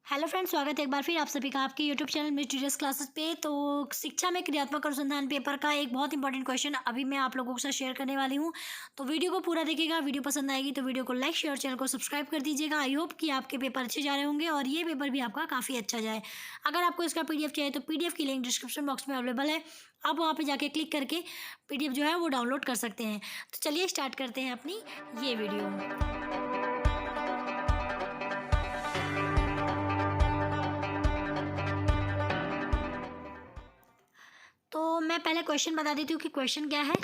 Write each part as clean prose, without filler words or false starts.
Hello friends, स्वागत है एक बार फिर आप सभी का आपके YouTube channel miss teachers classes पे। तो शिक्षा में क्रियात्मक अनुसंधान पेपर का एक बहुत इंपॉर्टेंट क्वेश्चन अभी मैं आप लोगों के साथ शेयर करने वाली हूँ। तो वीडियो को पूरा देखिएगा। वीडियो पसंद आएगी तो वीडियो को लाइक शेयर, चैनल को सब्सक्राइब कर दीजिएगा। आई होप कि आपके पेपर अच्छे जा रहे होंगे और ये पेपर भी आपका काफ़ी अच्छा जाए। अगर आपको इसका PDF चाहिए तो PDF की लिंक डिस्क्रिप्शन बॉक्स में अवेलेबल है। आप वहाँ पर जाके क्लिक करके PDF जो है वो डाउनलोड कर सकते हैं। तो चलिए स्टार्ट करते हैं अपनी ये वीडियो। तो मैं पहले क्वेश्चन बता देती हूँ कि क्वेश्चन क्या है।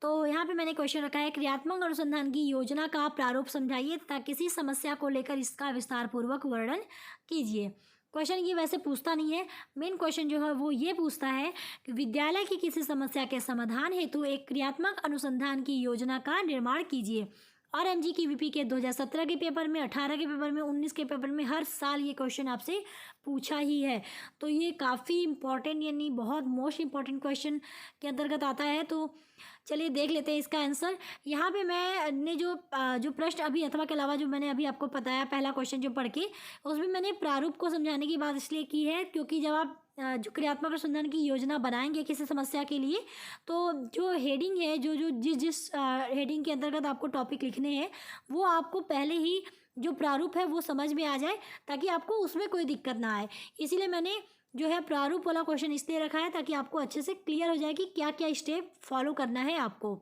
तो यहाँ पे मैंने क्वेश्चन रखा है, क्रियात्मक अनुसंधान की योजना का प्रारूप समझाइए तथा किसी समस्या को लेकर इसका विस्तार पूर्वक वर्णन कीजिए। क्वेश्चन ये वैसे पूछता नहीं है, मेन क्वेश्चन जो है वो ये पूछता है कि विद्यालय की किसी समस्या के समाधान हेतु एक क्रियात्मक अनुसंधान की योजना का निर्माण कीजिए। और MG की VP के 2017 के पेपर में, 18 के पेपर में, 19 के पेपर में हर साल ये क्वेश्चन आपसे पूछा ही है। तो ये काफ़ी इंपॉर्टेंट यानी बहुत मोस्ट इंपॉर्टेंट क्वेश्चन के अंतर्गत आता है। तो चलिए देख लेते हैं इसका आंसर। यहाँ पे मैंने जो प्रश्न अभी अथवा के अलावा जो मैंने अभी आपको बताया पहला क्वेश्चन जो पढ़ के, उसमें मैंने प्रारूप को समझाने की बात इसलिए की है क्योंकि जब आप जो क्रियात्मक अनुसंधान की योजना बनाएंगे किसी समस्या के लिए, तो जो हेडिंग है, जो जो जिस जिस हेडिंग के अंतर्गत आपको टॉपिक लिखने हैं, वो आपको पहले ही जो प्रारूप है वो समझ में आ जाए ताकि आपको उसमें कोई दिक्कत ना आए। इसीलिए मैंने जो है प्रारूप वाला क्वेश्चन इसलिए रखा है ताकि आपको अच्छे से क्लियर हो जाए कि क्या क्या स्टेप फॉलो करना है आपको।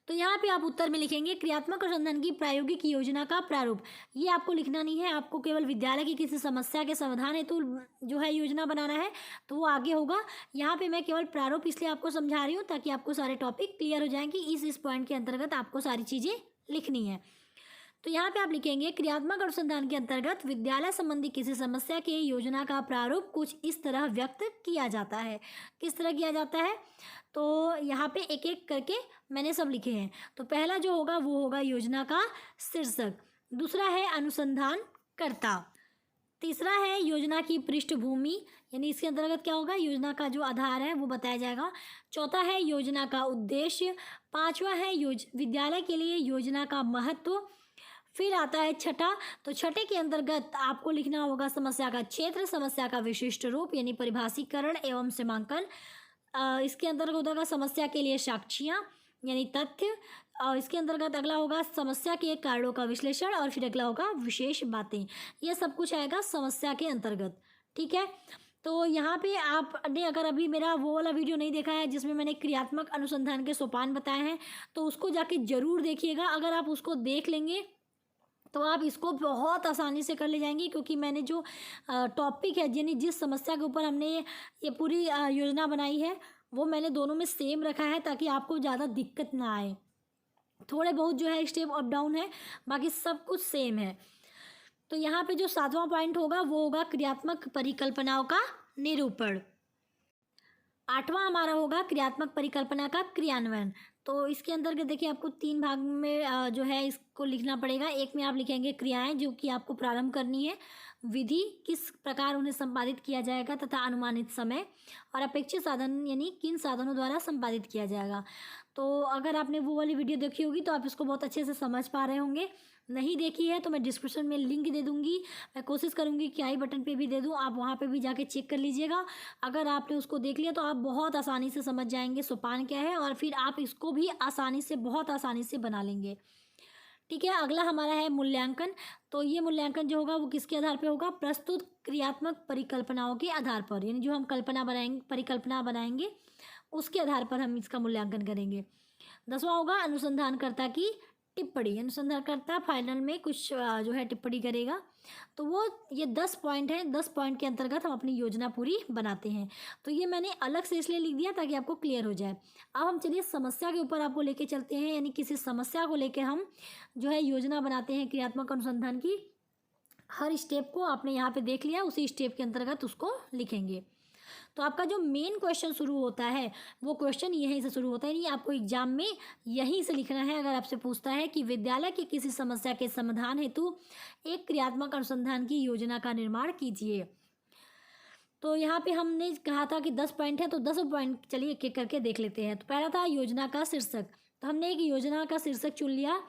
तो यहाँ पे आप उत्तर में लिखेंगे क्रियात्मक अनुसंधान की प्रायोगिक योजना का प्रारूप। ये आपको लिखना नहीं है, आपको केवल विद्यालय की किसी समस्या के समाधान हेतु जो है योजना बनाना है, तो वो आगे होगा। यहाँ पे मैं केवल प्रारूप इसलिए आपको समझा रही हूँ ताकि आपको सारे टॉपिक क्लियर हो जाएं कि इस पॉइंट के अंतर्गत आपको सारी चीज़ें लिखनी है। तो यहाँ पे आप लिखेंगे क्रियात्मक अनुसंधान के अंतर्गत विद्यालय संबंधी किसी समस्या के योजना का प्रारूप कुछ इस तरह व्यक्त किया जाता है। किस तरह किया जाता है, तो यहाँ पे एक एक करके मैंने सब लिखे हैं। तो पहला जो होगा वो होगा योजना का शीर्षक, दूसरा है अनुसंधान कर्ता, तीसरा है योजना की पृष्ठभूमि यानी इसके अंतर्गत क्या होगा, योजना का जो आधार है वो बताया जाएगा, चौथा है योजना का उद्देश्य, पांचवा है विद्यालय के लिए योजना का महत्व, फिर आता है छठा। तो छठे के अंतर्गत आपको लिखना होगा समस्या का क्षेत्र, समस्या का विशिष्ट रूप यानी परिभाषीकरण एवं सीमांकन। इसके अंतर्गत होगा समस्या के लिए साक्ष्यां यानी तथ्य। और इसके अंतर्गत अगला होगा समस्या के कारणों का विश्लेषण और फिर अगला होगा विशेष बातें। ये सब कुछ आएगा समस्या के अंतर्गत, ठीक है। तो यहाँ पे आपने अगर अभी मेरा वो वाला वीडियो नहीं देखा है जिसमें मैंने क्रियात्मक अनुसंधान के सोपान बताए हैं, तो उसको जाके ज़रूर देखिएगा। अगर आप उसको देख लेंगे तो आप इसको बहुत आसानी से कर ले जाएंगे, क्योंकि मैंने जो टॉपिक है यानी जिस समस्या के ऊपर हमने ये पूरी योजना बनाई है वो मैंने दोनों में सेम रखा है ताकि आपको ज़्यादा दिक्कत ना आए। थोड़े बहुत जो है स्टेप अप डाउन है, बाकी सब कुछ सेम है। तो यहाँ पे जो 7वां पॉइंट होगा वो होगा क्रियात्मक परिकल्पनाओं का निरूपण। 8वां हमारा होगा क्रियात्मक परिकल्पना का क्रियान्वयन। तो इसके अंतर्गत देखिए आपको 3 भाग में जो है इसको लिखना पड़ेगा। एक में आप लिखेंगे क्रियाएं जो कि आपको प्रारंभ करनी है, विधि किस प्रकार उन्हें संपादित किया जाएगा तथा अनुमानित समय, और अपेक्षित साधन यानी किन साधनों द्वारा संपादित किया जाएगा। तो अगर आपने वो वाली वीडियो देखी होगी तो आप इसको बहुत अच्छे से समझ पा रहे होंगे। नहीं देखी है तो मैं डिस्क्रिप्शन में लिंक दे दूँगी, मैं कोशिश करूँगी कि आई बटन पे भी दे दूँ, आप वहाँ पे भी जाके चेक कर लीजिएगा। अगर आपने उसको देख लिया तो आप बहुत आसानी से समझ जाएंगे सोपान क्या है और फिर आप इसको भी आसानी से, बहुत आसानी से बना लेंगे, ठीक है। अगला हमारा है मूल्यांकन। तो ये मूल्यांकन जो होगा वो किसके आधार पर होगा, प्रस्तुत क्रियात्मक परिकल्पनाओं के आधार पर, यानी जो हम परिकल्पना बनाएंगे उसके आधार पर हम इसका मूल्यांकन करेंगे। 10वां होगा अनुसंधानकर्ता की टिप्पणी। अनुसंधानकर्ता फाइनल में कुछ जो है टिप्पणी करेगा। तो वो ये 10 पॉइंट हैं, 10 पॉइंट के अंतर्गत हम अपनी योजना पूरी बनाते हैं। तो ये मैंने अलग से इसलिए लिख दिया ताकि आपको क्लियर हो जाए। अब हम चलिए समस्या के ऊपर आपको लेके चलते हैं, यानी किसी समस्या को लेकर हम जो है योजना बनाते हैं क्रियात्मक अनुसंधान की। हर स्टेप को आपने यहाँ पे देख लिया, उसी स्टेप के अंतर्गत उसको लिखेंगे। तो आपका जो मेन क्वेश्चन शुरू होता है वो क्वेश्चन यहीं से शुरू होता है, यानी आपको एग्जाम में यहीं से लिखना है। अगर आपसे पूछता है कि विद्यालय की किसी समस्या के समाधान हेतु एक क्रियात्मक अनुसंधान की योजना का निर्माण कीजिए। तो यहाँ पे हमने कहा था कि 10 पॉइंट है, तो 10 पॉइंट चलिए एक एक करके देख लेते हैं। तो पहला था योजना का शीर्षक। तो हमने एक योजना का शीर्षक चुन लिया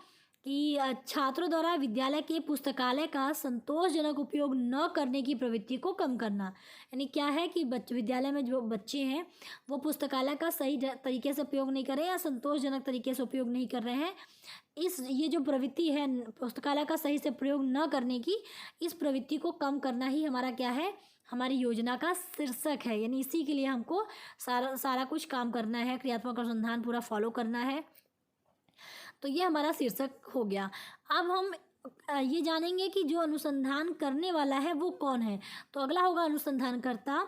कि छात्रों द्वारा विद्यालय के पुस्तकालय का संतोषजनक उपयोग न करने की प्रवृत्ति को कम करना। यानी क्या है कि विद्यालय में जो बच्चे हैं वो पुस्तकालय का सही तरीके से उपयोग नहीं कर रहे या संतोषजनक तरीके से उपयोग नहीं कर रहे हैं। ये जो प्रवृत्ति है पुस्तकालय का सही से प्रयोग न करने की, इस प्रवृत्ति को कम करना ही हमारा क्या है, हमारी योजना का शीर्षक है। यानी इसी के लिए हमको सारा कुछ काम करना है, क्रियात्मक अनुसंधान पूरा फॉलो करना है। तो ये हमारा शीर्षक हो गया। अब हम ये जानेंगे कि जो अनुसंधान करने वाला है वो कौन है। तो अगला होगा अनुसंधानकर्ता।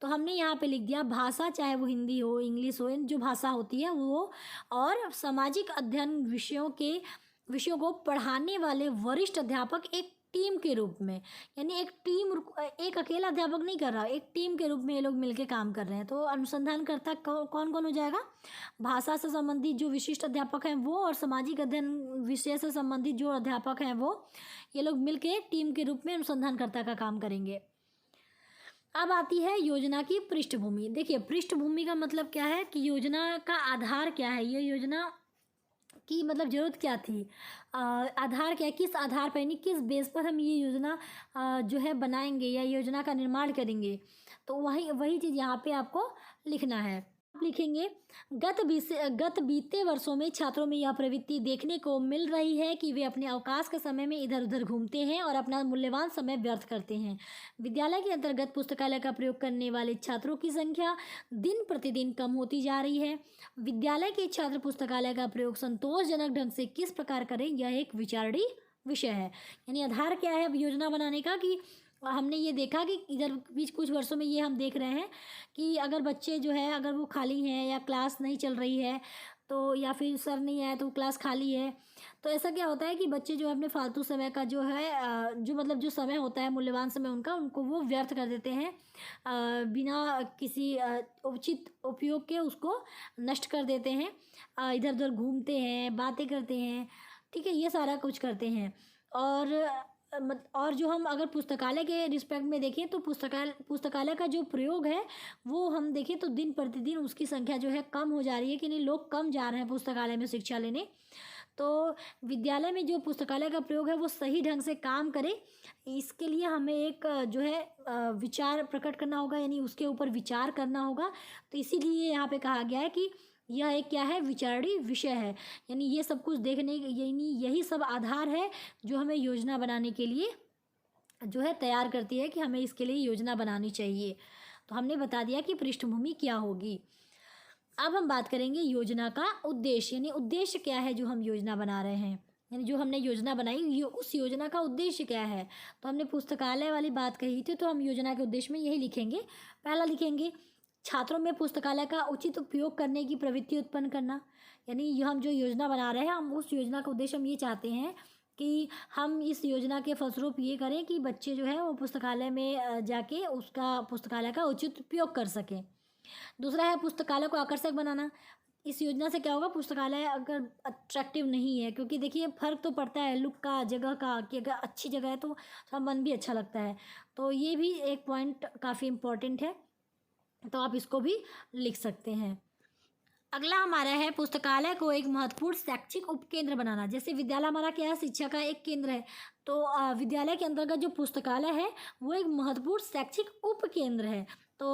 तो हमने यहाँ पे लिख दिया भाषा, चाहे वो हिंदी हो, इंग्लिश हो, जो भाषा होती है वो, और सामाजिक अध्ययन विषयों को पढ़ाने वाले वरिष्ठ अध्यापक एक टीम के रूप में। यानी एक अकेला अध्यापक नहीं कर रहा, एक टीम के रूप में ये लोग मिलके काम कर रहे हैं। तो अनुसंधानकर्ता कौन कौन हो जाएगा, भाषा से संबंधित जो विशिष्ट अध्यापक हैं वो, और सामाजिक अध्ययन विषय से संबंधित जो अध्यापक हैं वो, ये लोग मिलके टीम के रूप में अनुसंधानकर्ता का काम करेंगे। अब आती है योजना की पृष्ठभूमि। देखिए पृष्ठभूमि का मतलब क्या है कि योजना का आधार क्या है, ये योजना की मतलब ज़रूरत क्या थी, आधार क्या है, किस आधार पर यानी किस बेस पर हम ये योजना जो है बनाएंगे या योजना का निर्माण करेंगे। तो वही चीज़ यहाँ पे आपको लिखना है। आप लिखेंगे गत बीते वर्षों में छात्रों में यह प्रवृत्ति देखने को मिल रही है कि वे अपने अवकाश के समय में इधर उधर घूमते हैं और अपना मूल्यवान समय व्यर्थ करते हैं। विद्यालय के अंतर्गत पुस्तकालय का प्रयोग करने वाले छात्रों की संख्या दिन प्रतिदिन कम होती जा रही है। विद्यालय के छात्र पुस्तकालय का प्रयोग संतोषजनक ढंग से किस प्रकार करें, यह एक विचारणीय विषय है। यानी आधार क्या है अब योजना बनाने का, कि हमने ये देखा कि इधर बीच कुछ वर्षों में ये हम देख रहे हैं कि अगर बच्चे जो है अगर वो खाली हैं या क्लास नहीं चल रही है, तो या फिर सर नहीं आया तो क्लास खाली है, तो ऐसा क्या होता है कि बच्चे जो है अपने फालतू समय का जो है जो समय होता है मूल्यवान समय उनको वो व्यर्थ कर देते हैं, बिना किसी उचित उपयोग के उसको नष्ट कर देते हैं, इधर उधर घूमते हैं, बातें करते हैं, ठीक है, ये सारा कुछ करते हैं। और जो हम अगर पुस्तकालय के रिस्पेक्ट में देखें तो पुस्तकालय का जो प्रयोग है वो हम देखें तो दिन प्रतिदिन उसकी संख्या जो है कम हो जा रही है, कि नहीं लोग कम जा रहे हैं पुस्तकालय में शिक्षा लेने। तो विद्यालय में जो पुस्तकालय का प्रयोग है वो सही ढंग से काम करे, इसके लिए हमें एक जो है विचार प्रकट करना होगा, यानी उसके ऊपर विचार करना होगा। तो इसीलिए यहाँ पे कहा गया है कि यह एक क्या है, विचारणीय विषय है। यानी ये सब कुछ देखने, यानी यही सब आधार है जो हमें योजना बनाने के लिए जो है तैयार करती है कि हमें इसके लिए योजना बनानी चाहिए। तो हमने बता दिया कि पृष्ठभूमि क्या होगी। अब हम बात करेंगे योजना का उद्देश्य, यानी उद्देश्य क्या है जो हम योजना बना रहे हैं, यानी जो हमने योजना बनाई ये उस योजना का उद्देश्य क्या है। तो हमने पुस्तकालय वाली बात कही थी, तो हम योजना के उद्देश्य में यही लिखेंगे। पहला लिखेंगे छात्रों में पुस्तकालय का उचित उपयोग करने की प्रवृत्ति उत्पन्न करना। यानी हम जो योजना बना रहे हैं, हम उस योजना का उद्देश्य हम ये चाहते हैं कि हम इस योजना के फलस्वरूप ये करें कि बच्चे जो है वो पुस्तकालय में जाके उसका पुस्तकालय का उचित उपयोग कर सकें। दूसरा है पुस्तकालय को आकर्षक बनाना। इस योजना से क्या होगा, पुस्तकालय अगर अट्रैक्टिव नहीं है, क्योंकि देखिए फ़र्क तो पड़ता है लुक का, जगह का, कि अगर अच्छी जगह है तो थोड़ा मन भी अच्छा लगता है। तो ये भी एक पॉइंट काफ़ी इम्पोर्टेंट है, तो आप इसको भी लिख सकते हैं। अगला हमारा है पुस्तकालय को एक महत्वपूर्ण शैक्षिक उपकेंद्र बनाना। जैसे विद्यालय हमारा क्या है, शिक्षा का एक केंद्र है, तो विद्यालय के अंतर्गत जो पुस्तकालय है वो एक महत्वपूर्ण शैक्षिक उपकेंद्र है। तो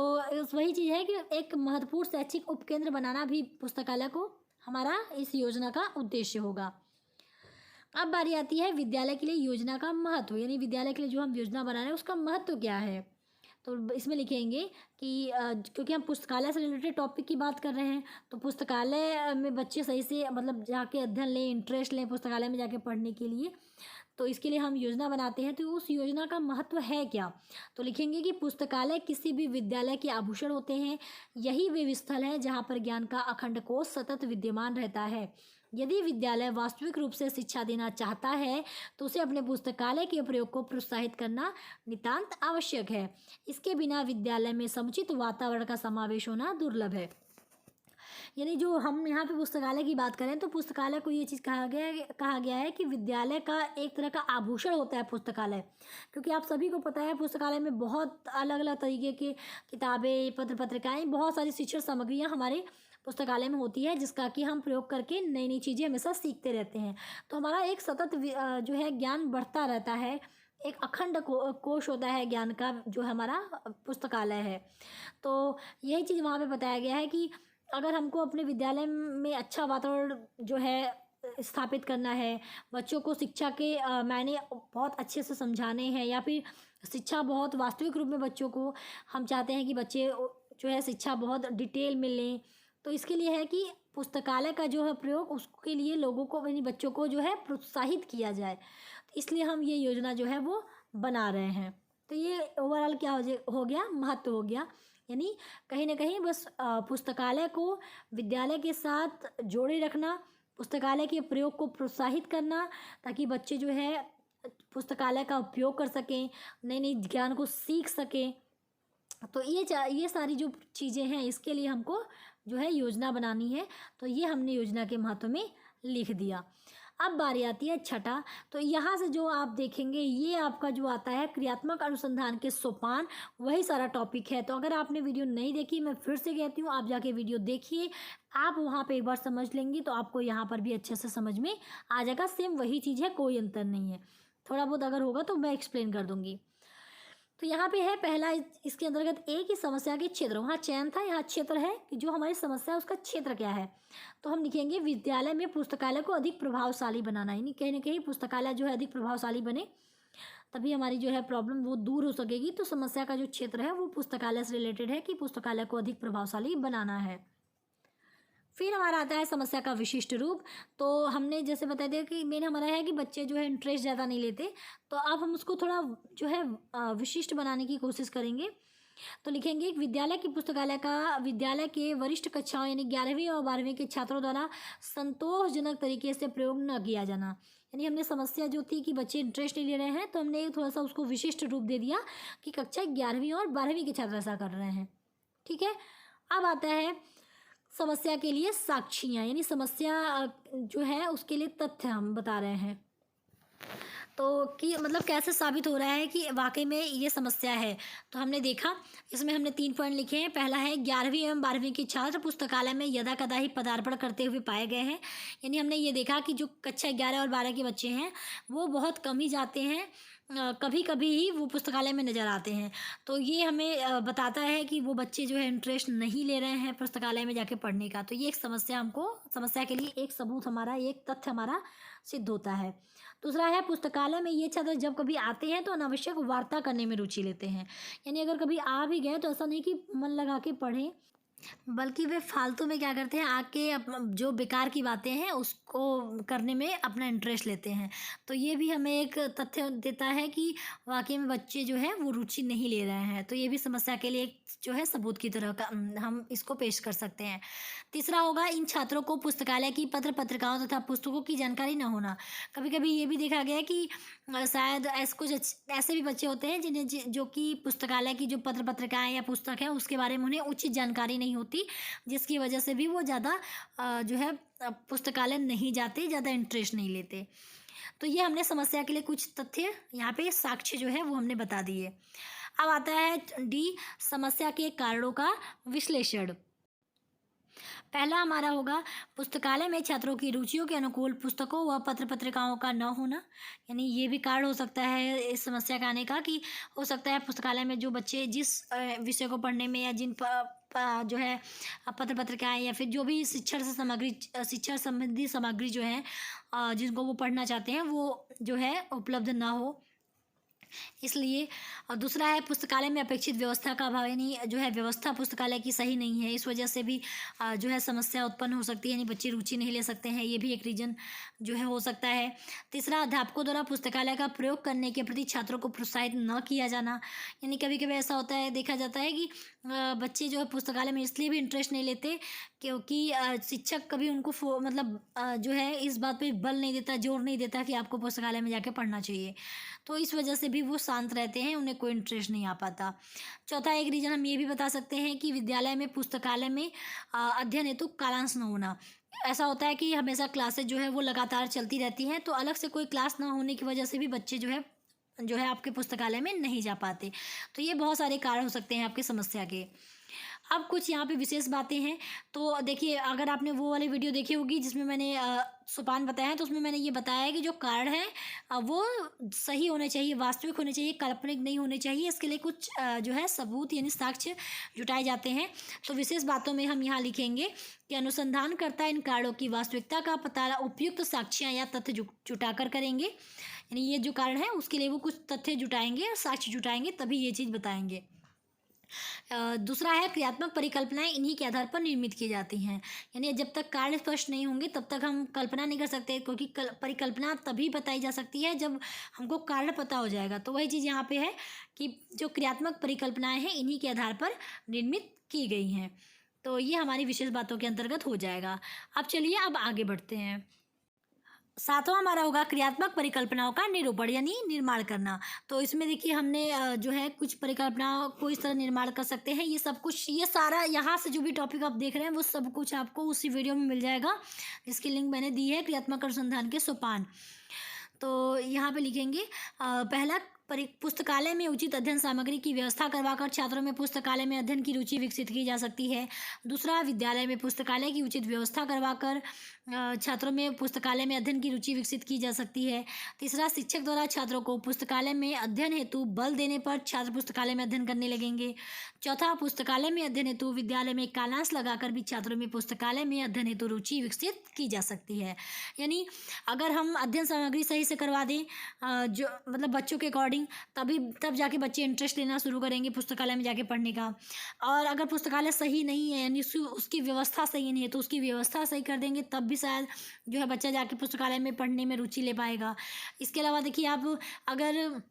वही चीज़ है कि एक महत्वपूर्ण शैक्षिक उपकेंद्र बनाना भी पुस्तकालय को हमारा इस योजना का उद्देश्य होगा। अब बारी आती है विद्यालय के लिए योजना का महत्व, यानी विद्यालय के लिए जो हम योजना बना रहे हैं उसका महत्व क्या है। तो इसमें लिखेंगे कि क्योंकि हम पुस्तकालय से रिलेटेड टॉपिक की बात कर रहे हैं, तो पुस्तकालय में बच्चे सही से मतलब जाके अध्ययन लें, इंटरेस्ट लें पुस्तकालय में जाके पढ़ने के लिए, तो इसके लिए हम योजना बनाते हैं। तो उस योजना का महत्व है क्या, तो लिखेंगे कि पुस्तकालय किसी भी विद्यालय के आभूषण होते हैं। यही वे स्थल है जहाँ पर ज्ञान का अखंड कोश सतत विद्यमान रहता है। यदि विद्यालय वास्तविक रूप से शिक्षा देना चाहता है तो उसे अपने पुस्तकालय के प्रयोग को प्रोत्साहित करना नितांत आवश्यक है। इसके बिना विद्यालय में समुचित वातावरण का समावेश होना दुर्लभ है। यानी जो हम यहाँ पे पुस्तकालय की बात करें तो पुस्तकालय को ये चीज़ कहा गया है कि विद्यालय का एक तरह का आभूषण होता है पुस्तकालय, क्योंकि आप सभी को पता है पुस्तकालय में बहुत अलग अलग तरीके के किताबें, पत्र पत्रिकाएँ, बहुत सारी शिक्षण सामग्रियाँ हमारे पुस्तकालय में होती है, जिसका कि हम प्रयोग करके नई नई चीज़ें हमेशा सीखते रहते हैं। तो हमारा एक सतत जो है ज्ञान बढ़ता रहता है, एक अखंड कोश होता है ज्ञान का जो हमारा पुस्तकालय है। तो यही चीज़ वहाँ पे बताया गया है कि अगर हमको अपने विद्यालय में अच्छा वातावरण जो है स्थापित करना है, बच्चों को शिक्षा के मायने बहुत अच्छे से समझाने हैं, या फिर शिक्षा बहुत वास्तविक रूप में बच्चों को हम चाहते हैं कि बच्चे जो है शिक्षा बहुत डिटेल में लें, तो इसके लिए है कि पुस्तकालय का जो है प्रयोग उसके लिए लोगों को, यानी बच्चों को जो है प्रोत्साहित किया जाए। तो इसलिए हम ये योजना जो है वो बना रहे हैं। तो ये ओवरऑल क्या हो गया, महत्व हो गया, यानी कहीं ना कहीं बस पुस्तकालय को विद्यालय के साथ जोड़े रखना, पुस्तकालय के प्रयोग को प्रोत्साहित करना, ताकि बच्चे जो है पुस्तकालय का उपयोग कर सकें, नई नई ज्ञान को सीख सकें। तो ये सारी जो चीज़ें हैं, इसके लिए हमको जो है योजना बनानी है। तो ये हमने योजना के महत्व में लिख दिया। अब बारी आती है छठा। तो यहाँ से जो आप देखेंगे, ये आपका जो आता है क्रियात्मक अनुसंधान के सोपान, वही सारा टॉपिक है। तो अगर आपने वीडियो नहीं देखी, मैं फिर से कहती हूँ, आप जाके वीडियो देखिए, आप वहाँ पे एक बार समझ लेंगी तो आपको यहाँ पर भी अच्छे से समझ में आ जाएगा। सेम वही चीज़ है, कोई अंतर नहीं है। थोड़ा बहुत अगर होगा तो मैं एक्सप्लेन कर दूँगी। तो यहाँ पे है पहला, इसके अंतर्गत एक ही समस्या के क्षेत्र, वहाँ चयन था, यहाँ क्षेत्र है कि जो हमारी समस्या है उसका क्षेत्र क्या है। तो हम लिखेंगे विद्यालय में पुस्तकालय को अधिक प्रभावशाली बनाना, यानी कहीं ना कहीं पुस्तकालय जो है अधिक प्रभावशाली बने, तभी हमारी जो है प्रॉब्लम वो दूर हो सकेगी। तो समस्या का जो क्षेत्र है वो पुस्तकालय से रिलेटेड है कि पुस्तकालय को अधिक प्रभावशाली बनाना है। फिर हमारा आता है समस्या का विशिष्ट रूप। तो हमने जैसे बता दिया कि मेन हमारा है कि बच्चे जो है इंटरेस्ट ज़्यादा नहीं लेते, तो अब हम उसको थोड़ा जो है विशिष्ट बनाने की कोशिश करेंगे। तो लिखेंगे कि विद्यालय की पुस्तकालय का विद्यालय के वरिष्ठ कक्षाओं यानी 11वीं और 12वीं के छात्रों द्वारा संतोषजनक तरीके से प्रयोग न किया जाना। यानी हमने समस्या जो थी कि बच्चे इंटरेस्ट नहीं ले रहे हैं, तो हमने थोड़ा सा उसको विशिष्ट रूप दे दिया कि कक्षा 11वीं और 12वीं के छात्र ऐसा कर रहे हैं। ठीक है। अब आता है समस्या के लिए साक्षियाँ, यानी समस्या जो है उसके लिए तथ्य हम बता रहे हैं। तो कि मतलब कैसे साबित हो रहा है कि वाकई में ये समस्या है। तो हमने देखा, इसमें हमने 3 पॉइंट लिखे हैं। पहला है 11वीं एवं 12वीं के छात्र पुस्तकालय में यदा कदा ही पदार्पण करते हुए पाए गए हैं। यानी हमने ये देखा कि जो कक्षा 11 और 12 के बच्चे हैं वो बहुत कम ही जाते हैं, कभी कभी ही वो पुस्तकालय में नज़र आते हैं। तो ये हमें बताता है कि वो बच्चे जो है इंटरेस्ट नहीं ले रहे हैं पुस्तकालय में जाके पढ़ने का। तो ये एक समस्या, हमको समस्या के लिए एक सबूत हमारा, एक तथ्य हमारा सिद्ध होता है। दूसरा है पुस्तकालय में ये छात्र जब कभी आते हैं तो अनावश्यक वार्ता करने में रुचि लेते हैं। यानी अगर कभी आ भी गए तो ऐसा नहीं कि मन लगा के पढ़ें, बल्कि वे फालतू में क्या करते हैं, आके जो बेकार की बातें हैं उसको करने में अपना इंटरेस्ट लेते हैं। तो ये भी हमें एक तथ्य देता है कि वाकई में बच्चे जो है वो रुचि नहीं ले रहे हैं। तो ये भी समस्या के लिए एक जो है सबूत की तरह का हम इसको पेश कर सकते हैं। तीसरा होगा इन छात्रों को पुस्तकालय की पत्र पत्रिकाओं तथा पुस्तकों की जानकारी न होना। कभी कभी ये भी देखा गया है कि शायद कुछ ऐसे भी बच्चे होते हैं जिन्हें जो कि पुस्तकालय की जो पत्र पत्रिकाएं या पुस्तक है उसके बारे में उन्हें उचित जानकारी नहीं होती, जिसकी वजह से भी वो ज़्यादा जो है पुस्तकालय नहीं जाते, ज़्यादा इंटरेस्ट नहीं लेते। तो ये हमने समस्या के लिए कुछ तथ्य, यहाँ पे साक्ष्य जो है वो हमने बता दिए। अब आता है डी, समस्या के कारणों का विश्लेषण। पहला हमारा होगा पुस्तकालय में छात्रों की रुचियों के अनुकूल पुस्तकों व पत्र पत्रिकाओं का न होना। यानी ये भी कारण हो सकता है इस समस्या का आने का, कि हो सकता है पुस्तकालय में जो बच्चे जिस विषय को पढ़ने में या जिन जो है पत्र पत्रिकाएं या फिर जो भी शिक्षा संबंधी सामग्री जो है जिनको वो पढ़ना चाहते हैं वो जो है उपलब्ध ना हो, इसलिए। और दूसरा है पुस्तकालय में अपेक्षित व्यवस्था का अभाव, यानी जो है व्यवस्था पुस्तकालय की सही नहीं है, इस वजह से भी जो है समस्या उत्पन्न हो सकती है, यानी बच्चे रुचि नहीं ले सकते हैं, ये भी एक रीज़न जो है हो सकता है। तीसरा, अध्यापकों द्वारा पुस्तकालय का प्रयोग करने के प्रति छात्रों को प्रोत्साहित न किया जाना। यानी कभी कभी ऐसा होता है, देखा जाता है कि बच्चे जो है पुस्तकालय में इसलिए भी इंटरेस्ट नहीं लेते क्योंकि शिक्षक कभी उनको मतलब जो है इस बात पे बल नहीं देता, जोर नहीं देता कि आपको पुस्तकालय में जाके पढ़ना चाहिए, तो इस वजह से भी वो शांत रहते हैं, उन्हें कोई इंटरेस्ट नहीं आ पाता। चौथा एक रीज़न हम ये भी बता सकते हैं कि विद्यालय में पुस्तकालय में अध्ययन हेतु कालांश न होना। ऐसा होता है कि हमेशा क्लासेज जो है वो लगातार चलती रहती हैं, तो अलग से कोई क्लास ना होने की वजह से भी बच्चे जो है आपके पुस्तकालय में नहीं जा पाते। तो ये बहुत सारे कारण हो सकते हैं आपकी समस्या के। अब कुछ यहाँ पे विशेष बातें हैं। तो देखिए, अगर आपने वो वाली वीडियो देखी होगी जिसमें मैंने सोपान बताया है, तो उसमें मैंने ये बताया है कि जो कारण है वो सही होने चाहिए, वास्तविक होने चाहिए, काल्पनिक नहीं होने चाहिए। इसके लिए कुछ जो है सबूत यानी साक्ष्य जुटाए जाते हैं। तो विशेष बातों में हम यहाँ लिखेंगे कि अनुसंधानकर्ता इन कारणों की वास्तविकता का पता उपयुक्त साक्ष्य या तथ्य जुटाकर करेंगे। यानी ये जो कारण है उसके लिए वो कुछ तथ्य जुटाएंगे, साक्ष्य जुटाएंगे, तभी ये चीज़ बताएंगे। दूसरा है क्रियात्मक परिकल्पनाएं इन्हीं के आधार पर निर्मित की जाती हैं। यानी जब तक कार्य स्पष्ट नहीं होंगे तब तक हम कल्पना नहीं कर सकते, क्योंकि परिकल्पना तभी बताई जा सकती है जब हमको कारण पता हो जाएगा। तो वही चीज़ यहाँ पे है कि जो क्रियात्मक परिकल्पनाएं हैं इन्हीं के आधार पर निर्मित की गई हैं। तो ये हमारी विशेष बातों के अंतर्गत हो जाएगा। अब चलिए अब आगे बढ़ते हैं। सातवां हमारा होगा क्रियात्मक परिकल्पनाओं का निरूपण यानी निर्माण करना। तो इसमें देखिए हमने जो है कुछ परिकल्पनाओं को इस तरह निर्माण कर सकते हैं। ये सब कुछ, ये सारा यहाँ से जो भी टॉपिक आप देख रहे हैं वो सब कुछ आपको उसी वीडियो में मिल जाएगा, जिसकी लिंक मैंने दी है, क्रियात्मक अनुसंधान के सोपान। तो यहाँ पे लिखेंगे पहला पुस्तकालय में उचित अध्ययन सामग्री की व्यवस्था करवाकर छात्रों में पुस्तकालय में अध्ययन की रुचि विकसित की जा सकती है। दूसरा, विद्यालय में पुस्तकालय की उचित व्यवस्था करवाकर छात्रों में पुस्तकालय में अध्ययन की रुचि विकसित की जा सकती है। तीसरा, शिक्षक द्वारा छात्रों को पुस्तकालय में अध्ययन हेतु बल देने पर छात्र पुस्तकालय में अध्ययन करने लगेंगे। चौथा, पुस्तकालय में अध्ययन हेतु विद्यालय में कालांश लगाकर भी छात्रों में पुस्तकालय में अध्ययन हेतु रुचि विकसित की जा सकती है। यानी अगर हम अध्ययन सामग्री सही से करवा दें, जो मतलब बच्चों के अकॉर्डिंग, तब जाके बच्चे इंटरेस्ट लेना शुरू करेंगे पुस्तकालय में जाके पढ़ने का। और अगर पुस्तकालय सही नहीं है यानी उसकी व्यवस्था सही नहीं है तो उसकी व्यवस्था सही कर देंगे, तब भी शायद जो है बच्चा जाके पुस्तकालय में पढ़ने में रुचि ले पाएगा। इसके अलावा देखिए, आप अगर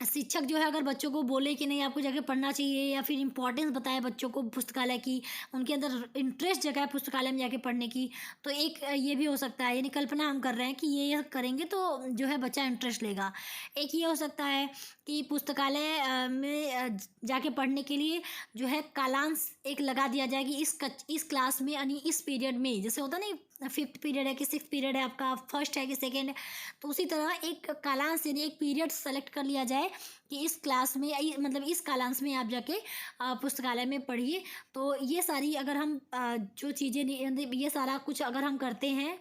शिक्षक जो है अगर बच्चों को बोले कि नहीं आपको जाके पढ़ना चाहिए, या फिर इम्पोर्टेंस बताए बच्चों को पुस्तकालय की, उनके अंदर इंटरेस्ट जगाए पुस्तकालय में जाके पढ़ने की, तो एक ये भी हो सकता है। यानी कल्पना हम कर रहे हैं कि ये करेंगे तो जो है बच्चा इंटरेस्ट लेगा। एक ये हो सकता है कि पुस्तकालय में जाके पढ़ने के लिए जो है कालांश एक लगा दिया जाए कि इस क्लास में यानी इस पीरियड में, जैसे होता नहीं 5th पीरियड है कि 6th पीरियड है आपका, फर्स्ट है कि सेकेंड है, तो उसी तरह एक कालांश यानी एक पीरियड सेलेक्ट कर लिया जाए कि इस क्लास में मतलब इस कालांश में आप जाके पुस्तकालय में पढ़िए। तो ये सारी अगर हम जो चीज़ें ये सारा कुछ अगर हम करते हैं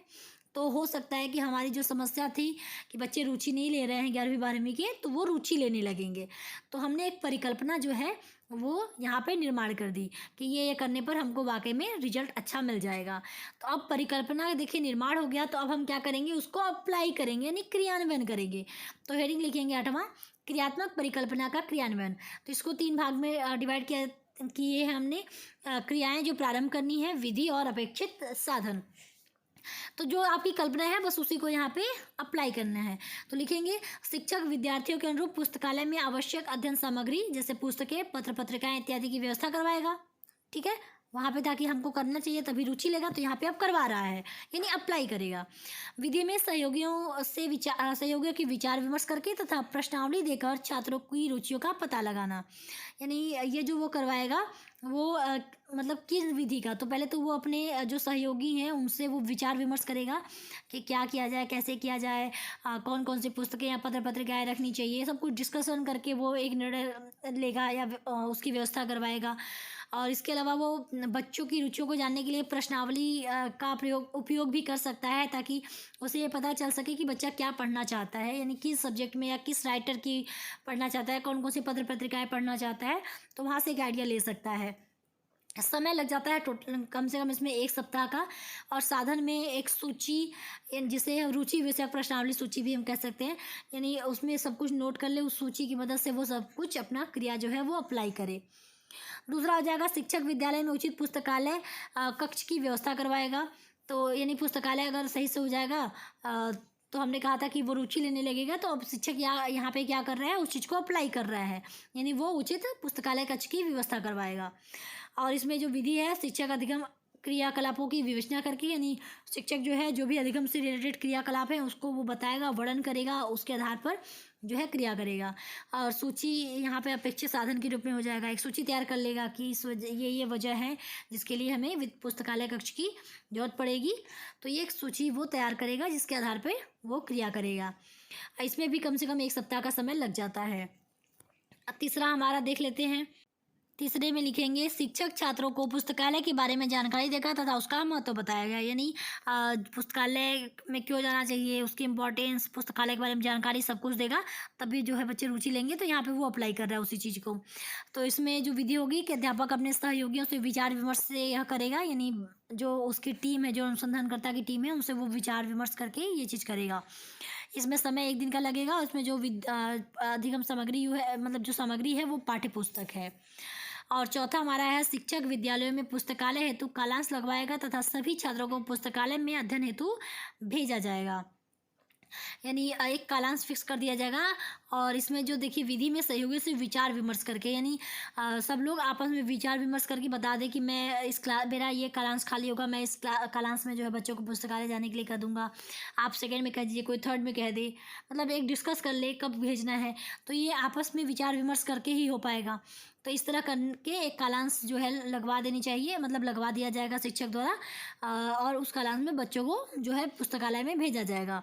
तो हो सकता है कि हमारी जो समस्या थी कि बच्चे रुचि नहीं ले रहे हैं 11वीं 12वीं के, तो वो रुचि लेने लगेंगे। तो हमने एक परिकल्पना जो है वो यहाँ पे निर्माण कर दी कि ये करने पर हमको वाकई में रिजल्ट अच्छा मिल जाएगा। तो अब परिकल्पना देखिए निर्माण हो गया, तो अब हम क्या करेंगे, उसको अप्लाई करेंगे यानी क्रियान्वयन करेंगे। तो हेडिंग लिखेंगे 8वां, क्रियात्मक परिकल्पना का क्रियान्वयन। तो इसको 3 भाग में डिवाइड किए हैं हमने। क्रियाएं जो प्रारंभ करनी है, विधि और अपेक्षित साधन। तो जो आपकी कल्पना है बस उसी को यहाँ पे अप्लाई करना है। तो लिखेंगे शिक्षक विद्यार्थियों के अनुरूप पुस्तकालय में आवश्यक अध्ययन सामग्री जैसे पुस्तकें, पत्र पत्रिकाएं इत्यादि की व्यवस्था करवाएगा। ठीक है, वहाँ पे ताकि हमको करना चाहिए तभी रुचि लेगा, तो यहाँ पे अब करवा रहा है यानी अप्लाई करेगा। विधि में सहयोगियों की विचार विमर्श करके तथा प्रश्नावली देकर छात्रों की रुचियों का पता लगाना। यानी ये जो वो करवाएगा वो मतलब किस विधि का, तो पहले तो वो अपने जो सहयोगी हैं उनसे वो विचार विमर्श करेगा कि क्या किया जाए, कैसे किया जाए, कौन कौन सी पुस्तकें या पत्र पत्रिकाएँ रखनी चाहिए, सब कुछ डिस्कशन करके वो एक निर्णय लेगा या उसकी व्यवस्था करवाएगा। और इसके अलावा वो बच्चों की रुचियों को जानने के लिए प्रश्नावली का उपयोग भी कर सकता है, ताकि उसे ये पता चल सके कि बच्चा क्या पढ़ना चाहता है, यानी किस सब्जेक्ट में या किस राइटर की पढ़ना चाहता है, कौन कौन सी पत्र पत्रिकाएँ पढ़ना चाहता है, तो वहाँ से एक आइडिया ले सकता है। समय लग जाता है टोटल कम से कम इसमें 1 सप्ताह का। और साधन में एक सूची, जिसे रुचि विषयक प्रश्नावली सूची भी हम कह सकते हैं, यानी उसमें सब कुछ नोट कर ले, उस सूची की मदद से वो सब कुछ अपना क्रिया जो है वो अप्लाई करे। दूसरा हो जाएगा शिक्षक विद्यालय में उचित पुस्तकालय कक्ष की व्यवस्था करवाएगा। तो यानी पुस्तकालय अगर सही से हो जाएगा तो हमने कहा था कि वो रुचि लेने लगेगा, तो अब शिक्षक यहाँ पे क्या कर रहा है, उस चीज़ को अप्लाई कर रहा है, यानी वो उचित पुस्तकालय कक्ष की व्यवस्था करवाएगा। और इसमें जो विधि है, शिक्षक अधिगम क्रियाकलापों की विवेचना करके, यानी शिक्षक जो है जो भी अधिगम से रिलेटेड क्रियाकलाप है उसको वो बताएगा, वर्णन करेगा, उसके आधार पर जो है क्रिया करेगा। और सूची यहाँ पे अपेक्षित साधन के रूप में हो जाएगा, एक सूची तैयार कर लेगा कि ये वजह है जिसके लिए हमें पुस्तकालय कक्ष की जरूरत पड़ेगी, तो ये एक सूची वो तैयार करेगा जिसके आधार पे वो क्रिया करेगा। इसमें भी कम से कम 1 सप्ताह का समय लग जाता है। अब तीसरा हमारा देख लेते हैं, तीसरे में लिखेंगे शिक्षक छात्रों को पुस्तकालय के बारे में जानकारी देगा तथा उसका महत्व बताएगा, यानी पुस्तकालय में क्यों जाना चाहिए, उसकी इम्पोर्टेंस, पुस्तकालय के बारे में जानकारी सब कुछ देगा, तभी जो है बच्चे रुचि लेंगे। तो यहाँ पे वो अप्लाई कर रहा है उसी चीज़ को। तो इसमें जो विधि होगी कि अध्यापक अपने सहयोगियों से विचार विमर्श से यह करेगा, यानी जो उसकी टीम है, जो अनुसंधानकर्ता की टीम है, उनसे वो विचार विमर्श करके ये चीज़ करेगा। इसमें समय 1 दिन का लगेगा। उसमें जो अधिगम सामग्री है, मतलब जो सामग्री है वो पाठ्य पुस्तक है। और चौथा हमारा है शिक्षक विद्यालयों में पुस्तकालय हेतु कालांश लगवाएगा तथा सभी छात्रों को पुस्तकालय में अध्ययन हेतु भेजा जाएगा, यानी एक कालांश फिक्स कर दिया जाएगा। और इसमें जो देखिए विधि में सहयोगी से विचार विमर्श करके, यानी सब लोग आपस में विचार विमर्श करके बता दें कि मैं इस क्लास, मेरा ये कालांश खाली होगा, मैं इस कालांश में जो है बच्चों को पुस्तकालय जाने के लिए कह दूंगा, आप सेकंड में कह दीजिए, कोई थर्ड में कह दे, मतलब एक डिस्कस कर ले कब भेजना है। तो ये आपस में विचार विमर्श करके ही हो पाएगा। तो इस तरह करके एक कालांश जो है लगवा देनी चाहिए, मतलब लगवा दिया जाएगा शिक्षक द्वारा, और उस कालांश में बच्चों को जो है पुस्तकालय में भेजा जाएगा।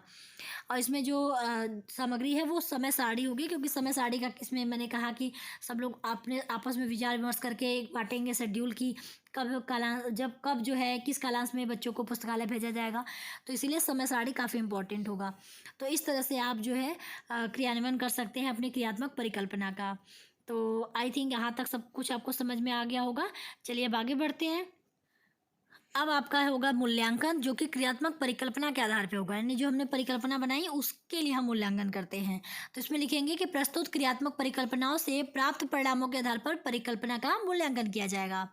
और इसमें जो सामग्री है वो समय सारणी होगी, क्योंकि समय सारणी का इसमें मैंने कहा कि सब लोग अपने आपस में विचार विमर्श करके बांटेंगे शेड्यूल की कब कालांश, जब कब जो है किस कालांश में बच्चों को पुस्तकालय भेजा जाएगा। तो इसीलिए समय सारणी काफ़ी इंपॉर्टेंट होगा। तो इस तरह से आप जो है क्रियान्वयन कर सकते हैं अपनी क्रियात्मक परिकल्पना का। तो आई थिंक यहाँ तक सब कुछ आपको समझ में आ गया होगा। चलिए अब आगे बढ़ते हैं। अब आपका होगा मूल्यांकन, जो कि क्रियात्मक परिकल्पना के आधार पे होगा, यानी जो हमने परिकल्पना बनाई उसके लिए हम मूल्यांकन करते हैं। तो इसमें लिखेंगे कि प्रस्तुत क्रियात्मक परिकल्पनाओं से प्राप्त परिणामों के आधार पर परिकल्पना का मूल्यांकन किया जाएगा।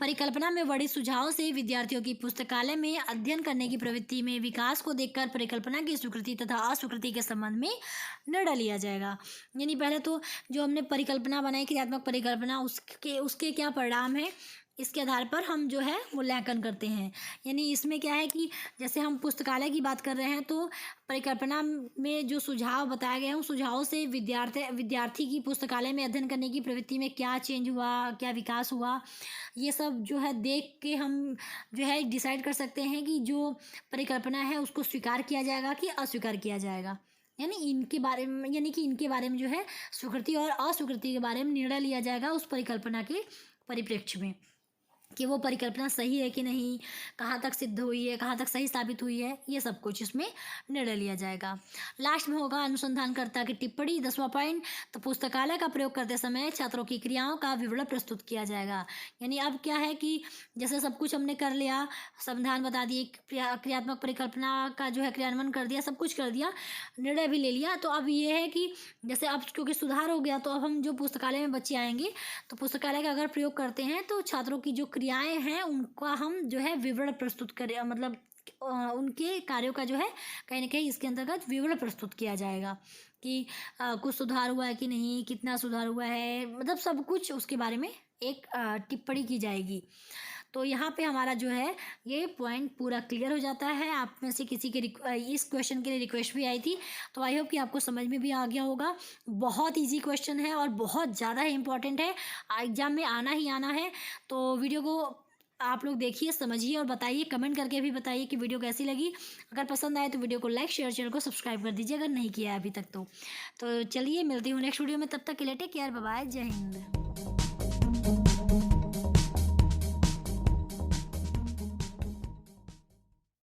परिकल्पना में वर्णित सुझावों से विद्यार्थियों की पुस्तकालय में अध्ययन करने की प्रवृत्ति में विकास को देखकर परिकल्पना की स्वीकृति तथा अस्वीकृति के संबंध में निर्णय लिया जाएगा। यानी पहले तो जो हमने परिकल्पना बनाई, क्रियात्मक परिकल्पना, उसके क्या परिणाम है, इसके आधार पर हम जो है मूल्यांकन करते हैं। यानी इसमें क्या है कि जैसे हम पुस्तकालय की बात कर रहे हैं, तो परिकल्पना में जो सुझाव बताए गए हैं, उन सुझावों से विद्यार्थी की पुस्तकालय में अध्ययन करने की प्रवृत्ति में क्या चेंज हुआ, क्या विकास हुआ, ये सब जो है देख के हम जो है डिसाइड कर सकते हैं कि जो परिकल्पना है उसको स्वीकार किया जाएगा कि अस्वीकार किया जाएगा। यानी इनके बारे में जो है स्वीकृति और अस्वीकृति के बारे में निर्णय लिया जाएगा उस परिकल्पना के परिप्रेक्ष्य में, कि वो परिकल्पना सही है कि नहीं, कहाँ तक सिद्ध हुई है, कहाँ तक सही साबित हुई है, ये सब कुछ इसमें निर्णय लिया जाएगा। लास्ट में होगा अनुसंधानकर्ता की टिप्पणी, 10वां पॉइंट। तो पुस्तकालय का प्रयोग करते समय छात्रों की क्रियाओं का विवरण प्रस्तुत किया जाएगा। यानी अब क्या है कि जैसे सब कुछ हमने कर लिया, समाधान बता दिए, क्रियात्मक परिकल्पना का जो है क्रियान्वयन कर दिया, सब कुछ कर दिया, निर्णय भी ले लिया। तो अब ये है कि जैसे अब क्योंकि सुधार हो गया, तो अब हम जो पुस्तकालय में बच्चे आएंगे, तो पुस्तकालय का अगर प्रयोग करते हैं तो छात्रों की जो क्रियाएं हैं उनका हम जो है विवरण प्रस्तुत करें, मतलब उनके कार्यों का जो है कहीं ना कहीं इसके अंतर्गत विवरण प्रस्तुत किया जाएगा कि कुछ सुधार हुआ है कि नहीं, कितना सुधार हुआ है, मतलब सब कुछ उसके बारे में एक टिप्पणी की जाएगी। तो यहाँ पे हमारा जो है ये पॉइंट पूरा क्लियर हो जाता है। आप में से किसी के इस क्वेश्चन के लिए रिक्वेस्ट भी आई थी, तो आई होप कि आपको समझ में भी आ गया होगा। बहुत इजी क्वेश्चन है और बहुत ज़्यादा इंपॉर्टेंट है, एग्जाम में आना ही आना है। तो वीडियो को आप लोग देखिए, समझिए और बताइए, कमेंट करके भी बताइए कि वीडियो कैसी लगी। अगर पसंद आए तो वीडियो को लाइक, शेयर, चैनल को सब्सक्राइब कर दीजिए अगर नहीं किया है अभी तक तो चलिए मिलती हूँ नेक्स्ट वीडियो में, तब तक के लिए टेक केयर, बाय बाय, जय हिंद।